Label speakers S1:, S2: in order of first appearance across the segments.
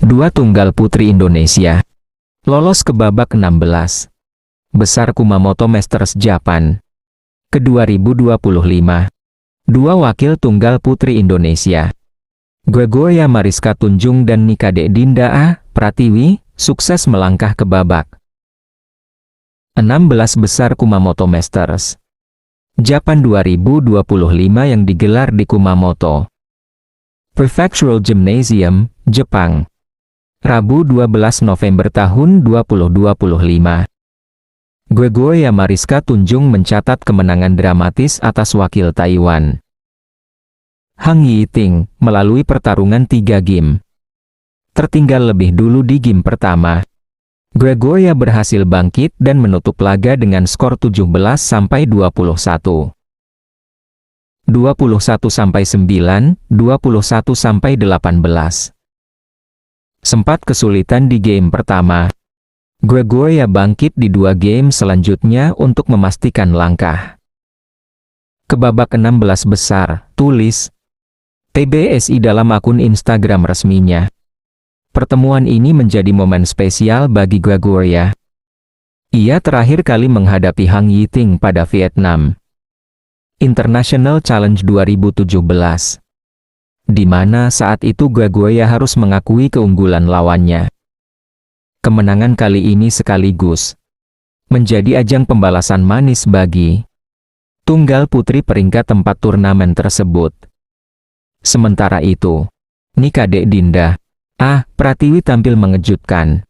S1: Dua tunggal putri Indonesia lolos ke babak 16 besar Kumamoto Masters Japan ke 2025. Dua wakil tunggal putri Indonesia, Gregoria Mariska Tunjung dan Nikade Dinda A. Pratiwi, sukses melangkah ke babak 16 besar Kumamoto Masters Japan 2025 yang digelar di Kumamoto Prefectural Gymnasium, Jepang, Rabu 12 November tahun 2025. Gregoria Mariska Tunjung mencatat kemenangan dramatis atas wakil Taiwan, Hang Yiting, melalui pertarungan 3 game. Tertinggal lebih dulu di game pertama, Gregoria berhasil bangkit dan menutup laga dengan skor 17-21. 21-9, 21-18. Sempat kesulitan di game pertama, Gregoria bangkit di 2 game selanjutnya untuk memastikan langkah ke babak 16 besar, tulis PBSI dalam akun Instagram resminya. Pertemuan ini menjadi momen spesial bagi Gregoria. Ia terakhir kali menghadapi Hang Yiting pada Vietnam International Challenge 2017, di mana saat itu Gregoria harus mengakui keunggulan lawannya. Kemenangan kali ini sekaligus menjadi ajang pembalasan manis bagi tunggal putri peringkat 4 turnamen tersebut. Sementara itu, Nikade Dinda A. Pratiwi tampil mengejutkan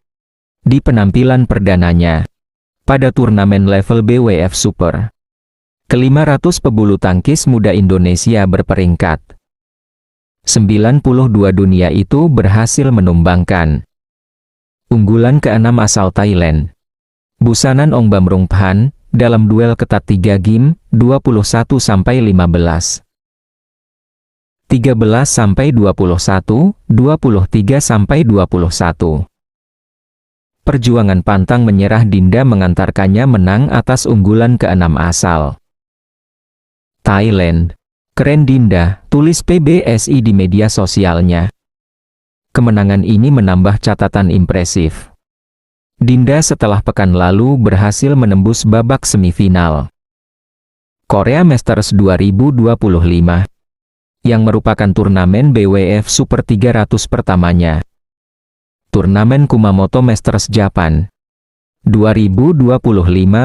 S1: di penampilan perdananya pada turnamen level BWF Super. Ke-500 pebulu tangkis muda Indonesia berperingkat 92 dunia itu berhasil menumbangkan unggulan ke-6 asal Thailand, Busanan Ongbamrungpan, dalam duel ketat 3 game, 21-15. 13-21, 23-21. Perjuangan pantang menyerah Dinda mengantarkannya menang atas unggulan ke-6 asal Thailand. Keren Dinda, tulis PBSI di media sosialnya. Kemenangan ini menambah catatan impresif Dinda setelah pekan lalu berhasil menembus babak semifinal Korea Masters 2025. Yang merupakan turnamen BWF Super 300 pertamanya. Turnamen Kumamoto Masters Japan 2025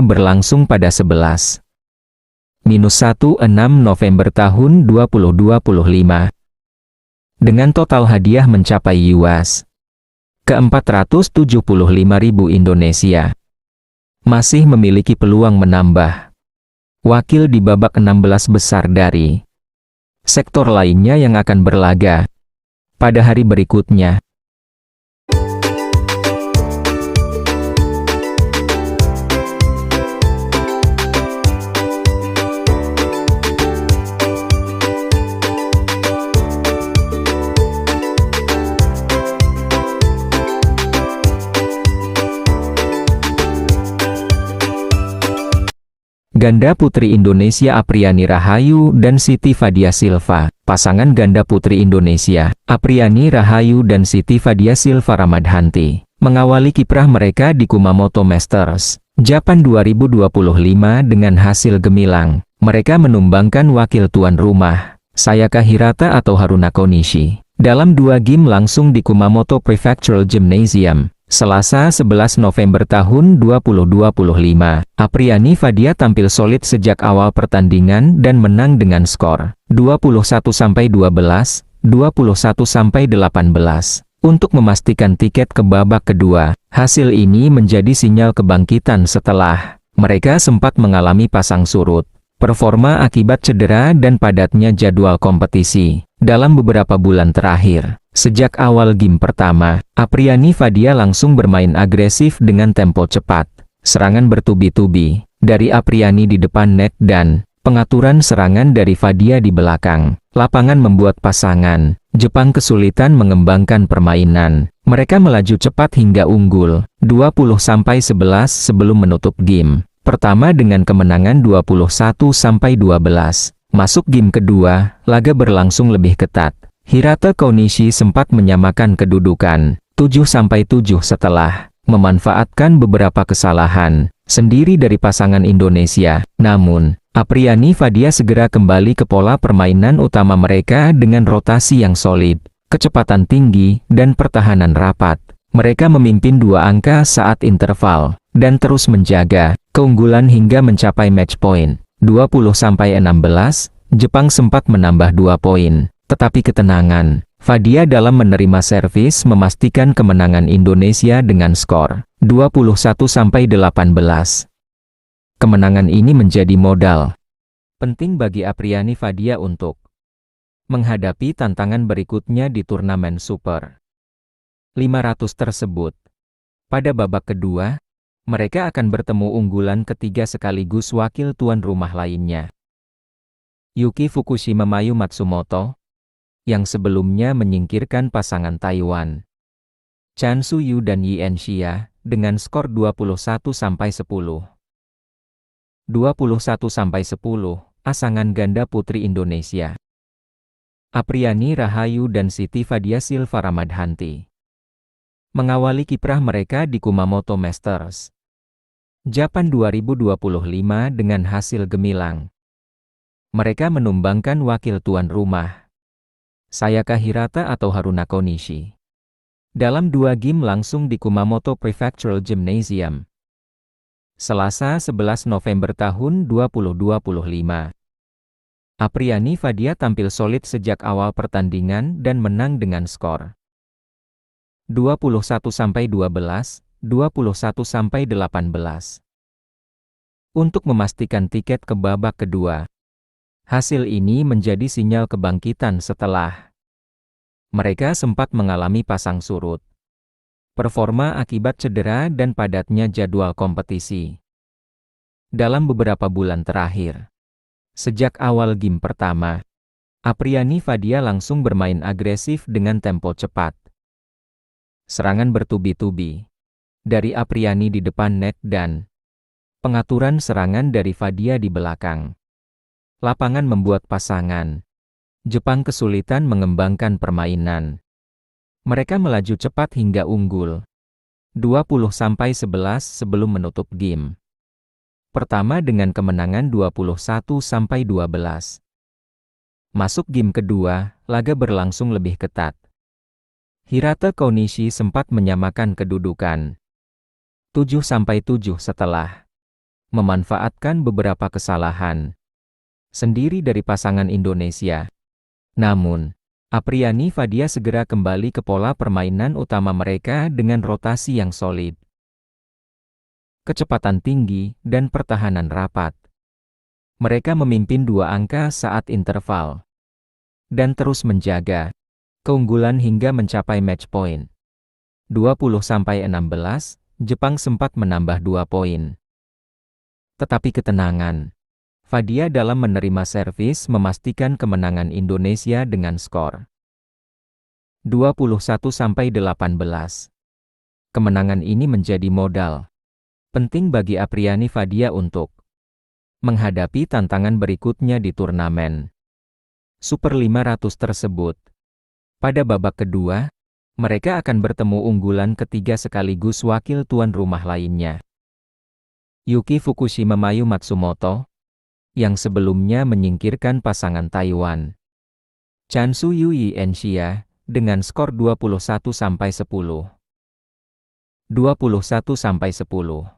S1: berlangsung pada 11-16 November tahun 2025. Dengan total hadiah mencapai US ke-475.000 Indonesia masih memiliki peluang menambah wakil di babak 16 besar dari sektor lainnya yang akan berlaga pada hari berikutnya. Ganda putri Indonesia Apriani Rahayu dan Siti Fadia Silva. Pasangan ganda putri Indonesia, Apriani Rahayu dan Siti Fadia Silva Ramadhanti, mengawali kiprah mereka di Kumamoto Masters Japan 2025 dengan hasil gemilang. Mereka menumbangkan wakil tuan rumah, Sayaka Hirata atau Haruna Konishi, dalam 2 game langsung di Kumamoto Prefectural Gymnasium. Selasa 11 November tahun 2025, Apriani Fadia tampil solid sejak awal pertandingan dan menang dengan skor 21-12, 21-18 untuk memastikan tiket ke babak kedua. Hasil ini menjadi sinyal kebangkitan setelah mereka sempat mengalami pasang surut performa akibat cedera dan padatnya jadwal kompetisi dalam beberapa bulan terakhir. Sejak awal game pertama, Apriani Fadia langsung bermain agresif dengan tempo cepat. Serangan bertubi-tubi dari Apriani di depan net dan pengaturan serangan dari Fadia di belakang lapangan membuat pasangan Jepang kesulitan mengembangkan permainan. Mereka melaju cepat hingga unggul 20-11 sebelum menutup game pertama dengan kemenangan 21-12. Masuk game kedua, laga berlangsung lebih ketat. Hirata Konishi sempat menyamakan kedudukan 7-7 setelah memanfaatkan beberapa kesalahan sendiri dari pasangan Indonesia. Namun, Apriani Fadia segera kembali ke pola permainan utama mereka dengan rotasi yang solid, kecepatan tinggi, dan pertahanan rapat. Mereka memimpin 2 angka saat interval, dan terus menjaga keunggulan hingga mencapai match point. 20-16, Jepang sempat menambah 2 poin, tetapi ketenangan Fadia dalam menerima servis memastikan kemenangan Indonesia dengan skor 21-18. Kemenangan ini menjadi modal penting bagi Apriani Fadia untuk menghadapi tantangan berikutnya di turnamen Super 500 tersebut. Pada babak kedua, mereka akan bertemu unggulan ketiga sekaligus wakil tuan rumah lainnya, Yuki Fukushima Mayu Matsumoto, yang sebelumnya menyingkirkan pasangan Taiwan, Chan Suyu dan Yen Xia, dengan skor 21-10. 21-10, pasangan ganda putri Indonesia, Apriani Rahayu dan Siti Fadia Silva Ramadhanti, mengawali kiprah mereka di Kumamoto Masters Japan 2025 dengan hasil gemilang. Mereka menumbangkan wakil tuan rumah, Sayaka Hirata atau Haruna Konishi, dalam 2 game langsung di Kumamoto Prefectural Gymnasium, Selasa 11 November tahun 2025. Apriani Fadia tampil solid sejak awal pertandingan dan menang dengan skor 21-12, 21-18. Untuk memastikan tiket ke babak kedua. Hasil ini menjadi sinyal kebangkitan setelah mereka sempat mengalami pasang surut performa akibat cedera dan padatnya jadwal kompetisi dalam beberapa bulan terakhir. Sejak awal game pertama, Apriani Fadia langsung bermain agresif dengan tempo cepat. Serangan bertubi-tubi dari Apriani di depan net dan pengaturan serangan dari Fadia di belakang lapangan membuat pasangan Jepang kesulitan mengembangkan permainan. Mereka melaju cepat hingga unggul 20-11 sebelum menutup game pertama dengan kemenangan 21-12. Masuk game kedua, laga berlangsung lebih ketat. Hirata Konishi sempat menyamakan kedudukan 7-7 setelah memanfaatkan beberapa kesalahan sendiri dari pasangan Indonesia. Namun, Apriani Fadia segera kembali ke pola permainan utama mereka dengan rotasi yang solid, kecepatan tinggi, dan pertahanan rapat. Mereka memimpin 2 angka saat interval, dan terus menjaga keunggulan hingga mencapai match point. 20-16, Jepang sempat menambah 2 poin. Tetapi ketenangan Fadia dalam menerima servis memastikan kemenangan Indonesia dengan skor 21-18. Kemenangan ini menjadi modal penting bagi Apriani Fadia untuk menghadapi tantangan berikutnya di turnamen Super 500 tersebut. Pada babak kedua, mereka akan bertemu unggulan ketiga sekaligus wakil tuan rumah lainnya, Yuki Fukushima Mayu Matsumoto, yang sebelumnya menyingkirkan pasangan Taiwan, Chan Suyu Yen Xia, dengan skor 21-10. 21-10.